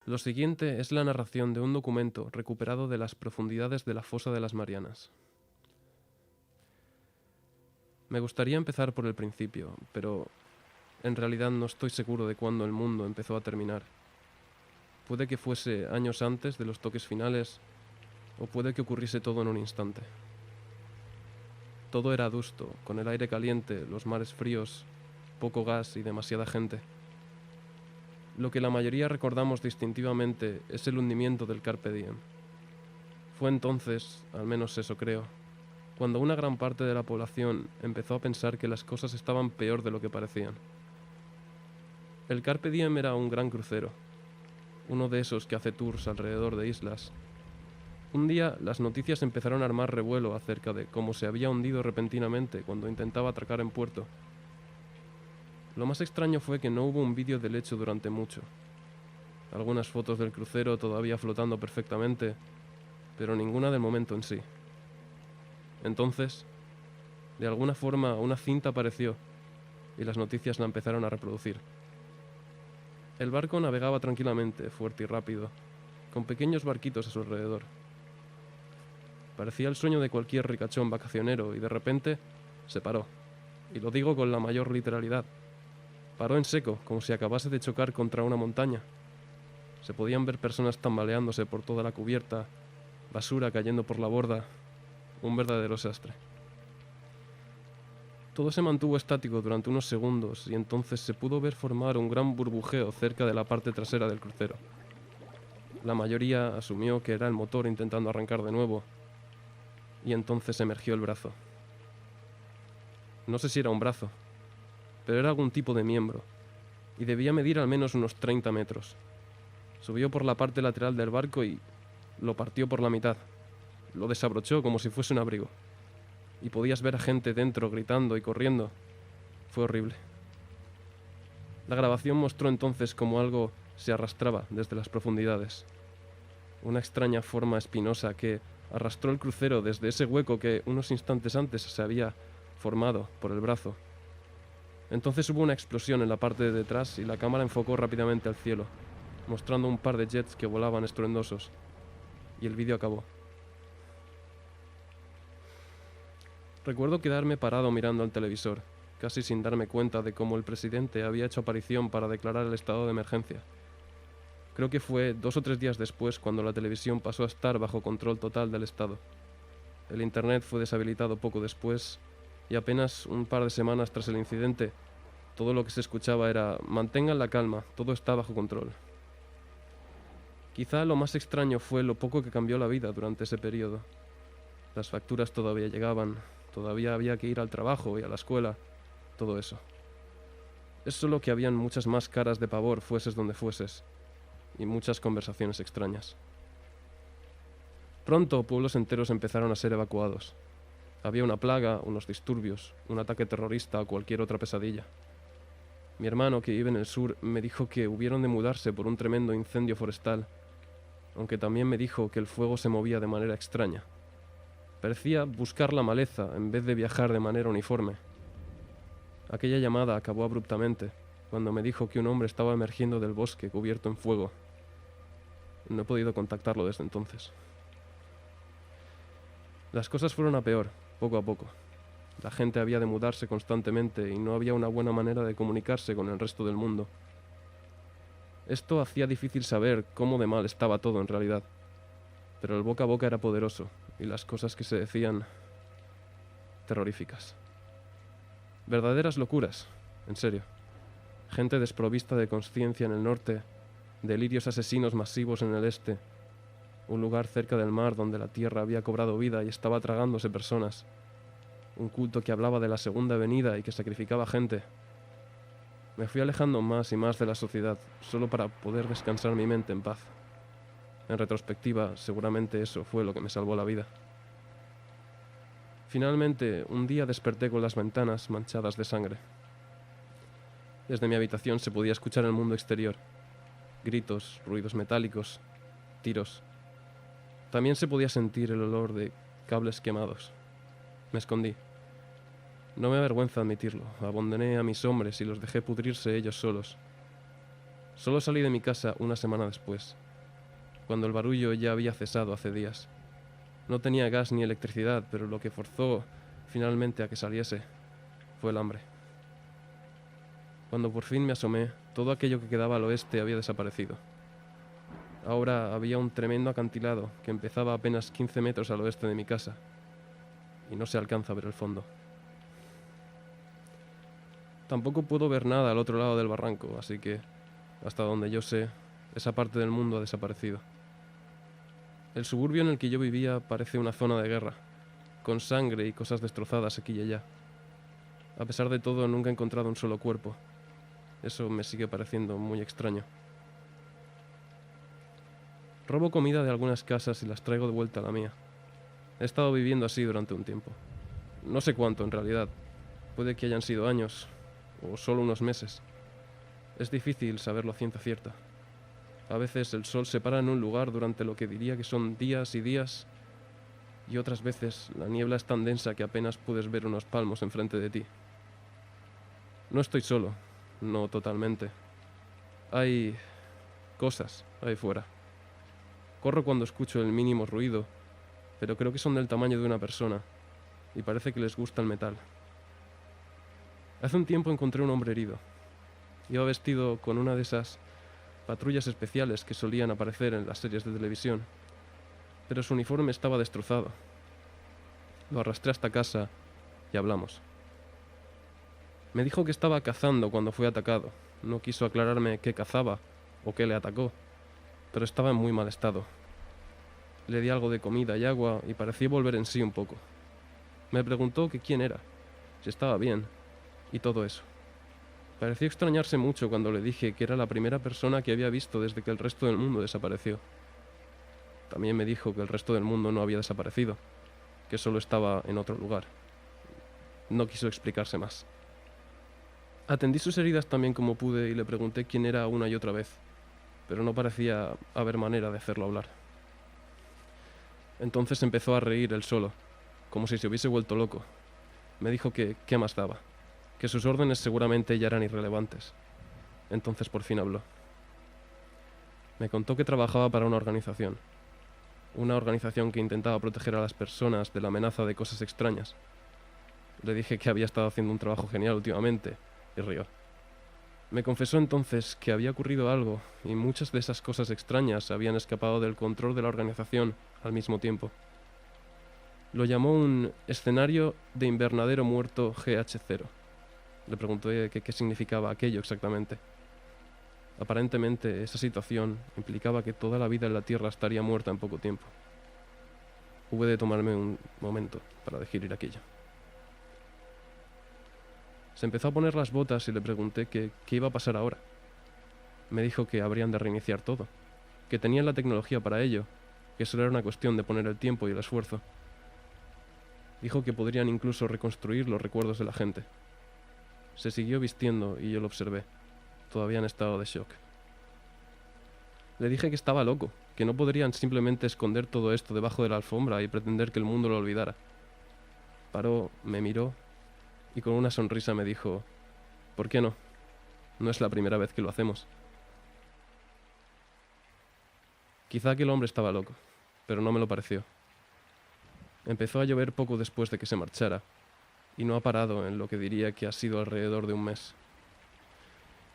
Lo siguiente es la narración de un documento recuperado de las profundidades de la fosa de las Marianas. Me gustaría empezar por el principio, pero en realidad no estoy seguro de cuándo el mundo empezó a terminar. Puede que fuese años antes de los toques finales, o puede que ocurriese todo en un instante. Todo era adusto, con el aire caliente, los mares fríos, poco gas y demasiada gente. Lo que la mayoría recordamos distintivamente es el hundimiento del Carpe Diem. Fue entonces, al menos eso creo, cuando una gran parte de la población empezó a pensar que las cosas estaban peor de lo que parecían. El Carpe Diem era un gran crucero, uno de esos que hace tours alrededor de islas. Un día las noticias empezaron a armar revuelo acerca de cómo se había hundido repentinamente cuando intentaba atracar en puerto. Lo más extraño fue que no hubo un vídeo del hecho durante mucho. Algunas fotos del crucero todavía flotando perfectamente, pero ninguna del momento en sí. Entonces, de alguna forma, una cinta apareció y las noticias la empezaron a reproducir. El barco navegaba tranquilamente, fuerte y rápido, con pequeños barquitos a su alrededor. Parecía el sueño de cualquier ricachón vacacionero y de repente se paró. Y lo digo con la mayor literalidad. Paró en seco, como si acabase de chocar contra una montaña. Se podían ver personas tambaleándose por toda la cubierta, basura cayendo por la borda, un verdadero desastre. Todo se mantuvo estático durante unos segundos y entonces se pudo ver formar un gran burbujeo cerca de la parte trasera del crucero. La mayoría asumió que era el motor intentando arrancar de nuevo, y entonces emergió el brazo. No sé si era un brazo, pero era algún tipo de miembro, y debía medir al menos unos 30 metros. Subió por la parte lateral del barco y lo partió por la mitad. Lo desabrochó como si fuese un abrigo. Y podías ver a gente dentro gritando y corriendo. Fue horrible. La grabación mostró entonces cómo algo se arrastraba desde las profundidades. Una extraña forma espinosa que arrastró el crucero desde ese hueco que unos instantes antes se había formado por el brazo. Entonces hubo una explosión en la parte de detrás y la cámara enfocó rápidamente al cielo, mostrando un par de jets que volaban estruendosos. Y el vídeo acabó. Recuerdo quedarme parado mirando al televisor, casi sin darme cuenta de cómo el presidente había hecho aparición para declarar el estado de emergencia. Creo que fue 2 o 3 días después cuando la televisión pasó a estar bajo control total del Estado. El Internet fue deshabilitado poco después y apenas un par de semanas tras el incidente, todo lo que se escuchaba era «mantengan la calma, todo está bajo control». Quizá lo más extraño fue lo poco que cambió la vida durante ese periodo. Las facturas todavía llegaban, todavía había que ir al trabajo y a la escuela, todo eso. Es solo que habían muchas más caras de pavor fueses donde fueses, y muchas conversaciones extrañas. Pronto pueblos enteros empezaron a ser evacuados. Había una plaga, unos disturbios, un ataque terrorista o cualquier otra pesadilla. Mi hermano, que vive en el sur, me dijo que hubieron de mudarse por un tremendo incendio forestal, aunque también me dijo que el fuego se movía de manera extraña. Parecía buscar la maleza en vez de viajar de manera uniforme. Aquella llamada acabó abruptamente, cuando me dijo que un hombre estaba emergiendo del bosque cubierto en fuego. No he podido contactarlo desde entonces. Las cosas fueron a peor, poco a poco. La gente había de mudarse constantemente y no había una buena manera de comunicarse con el resto del mundo. Esto hacía difícil saber cómo de mal estaba todo en realidad, pero el boca a boca era poderoso y las cosas que se decían terroríficas. Verdaderas locuras, en serio. Gente desprovista de conciencia en el norte, delirios asesinos masivos en el este, un lugar cerca del mar donde la tierra había cobrado vida y estaba tragándose personas, un culto que hablaba de la segunda venida y que sacrificaba gente. Me fui alejando más y más de la sociedad, solo para poder descansar mi mente en paz. En retrospectiva, seguramente eso fue lo que me salvó la vida. Finalmente, un día desperté con las ventanas manchadas de sangre. Desde mi habitación se podía escuchar el mundo exterior. Gritos, ruidos metálicos, tiros. También se podía sentir el olor de cables quemados. Me escondí. No me avergüenza admitirlo. Abandoné a mis hombres y los dejé pudrirse ellos solos. Solo salí de mi casa una semana después, cuando el barullo ya había cesado hace días. No tenía gas ni electricidad, pero lo que forzó finalmente a que saliese fue el hambre. Cuando por fin me asomé, todo aquello que quedaba al oeste había desaparecido. Ahora había un tremendo acantilado que empezaba apenas 15 metros al oeste de mi casa, y no se alcanza a ver el fondo. Tampoco puedo ver nada al otro lado del barranco, así que, hasta donde yo sé, esa parte del mundo ha desaparecido. El suburbio en el que yo vivía parece una zona de guerra, con sangre y cosas destrozadas aquí y allá. A pesar de todo, nunca he encontrado un solo cuerpo. Eso me sigue pareciendo muy extraño. Robo comida de algunas casas y las traigo de vuelta a la mía. He estado viviendo así durante un tiempo. No sé cuánto en realidad. Puede que hayan sido años, o solo unos meses. Es difícil saberlo a ciencia cierta. A veces el sol se para en un lugar durante lo que diría que son días y días, y otras veces la niebla es tan densa que apenas puedes ver unos palmos enfrente de ti. No estoy solo, no totalmente. Hay cosas ahí fuera. Corro cuando escucho el mínimo ruido, pero creo que son del tamaño de una persona, y parece que les gusta el metal. Hace un tiempo encontré un hombre herido. Iba vestido con una de esas patrullas especiales que solían aparecer en las series de televisión, pero su uniforme estaba destrozado. Lo arrastré hasta casa y hablamos. Me dijo que estaba cazando cuando fue atacado. No quiso aclararme qué cazaba o qué le atacó, pero estaba en muy mal estado. Le di algo de comida y agua y parecía volver en sí un poco. Me preguntó que quién era, si estaba bien, y todo eso. Pareció extrañarse mucho cuando le dije que era la primera persona que había visto desde que el resto del mundo desapareció. También me dijo que el resto del mundo no había desaparecido, que solo estaba en otro lugar. No quiso explicarse más. Atendí sus heridas también como pude y le pregunté quién era una y otra vez, pero no parecía haber manera de hacerlo hablar. Entonces empezó a reír él solo, como si se hubiese vuelto loco. Me dijo que qué más daba, que sus órdenes seguramente ya eran irrelevantes. Entonces por fin habló. Me contó que trabajaba para una organización que intentaba proteger a las personas de la amenaza de cosas extrañas. Le dije que había estado haciendo un trabajo genial últimamente, y rió. Me confesó entonces que había ocurrido algo, y muchas de esas cosas extrañas habían escapado del control de la organización al mismo tiempo. Lo llamó un escenario de invernadero muerto GH0. Le pregunté qué significaba aquello exactamente. Aparentemente, esa situación implicaba que toda la vida en la Tierra estaría muerta en poco tiempo. Hube de tomarme un momento para digerir aquello. Se empezó a poner las botas y le pregunté qué iba a pasar ahora. Me dijo que habrían de reiniciar todo, que tenían la tecnología para ello, que solo era una cuestión de poner el tiempo y el esfuerzo. Dijo que podrían incluso reconstruir los recuerdos de la gente. Se siguió vistiendo y yo lo observé, todavía en estado de shock. Le dije que estaba loco, que no podrían simplemente esconder todo esto debajo de la alfombra y pretender que el mundo lo olvidara. Paró, me miró y con una sonrisa me dijo, ¿por qué no? No es la primera vez que lo hacemos. Quizá aquel hombre estaba loco, pero no me lo pareció. Empezó a llover poco después de que se marchara, y no ha parado en lo que diría que ha sido alrededor de un mes.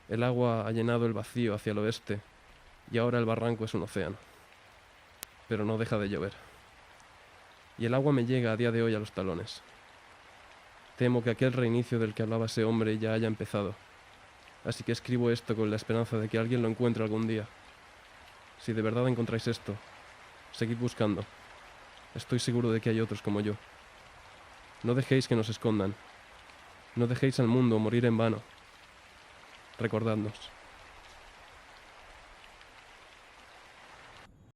El agua ha llenado el vacío hacia el oeste, y ahora el barranco es un océano. Pero no deja de llover. Y el agua me llega a día de hoy a los talones. Temo que aquel reinicio del que hablaba ese hombre ya haya empezado, así que escribo esto con la esperanza de que alguien lo encuentre algún día. Si de verdad encontráis esto, seguid buscando. Estoy seguro de que hay otros como yo. No dejéis que nos escondan. No dejéis al mundo morir en vano. Recordadnos.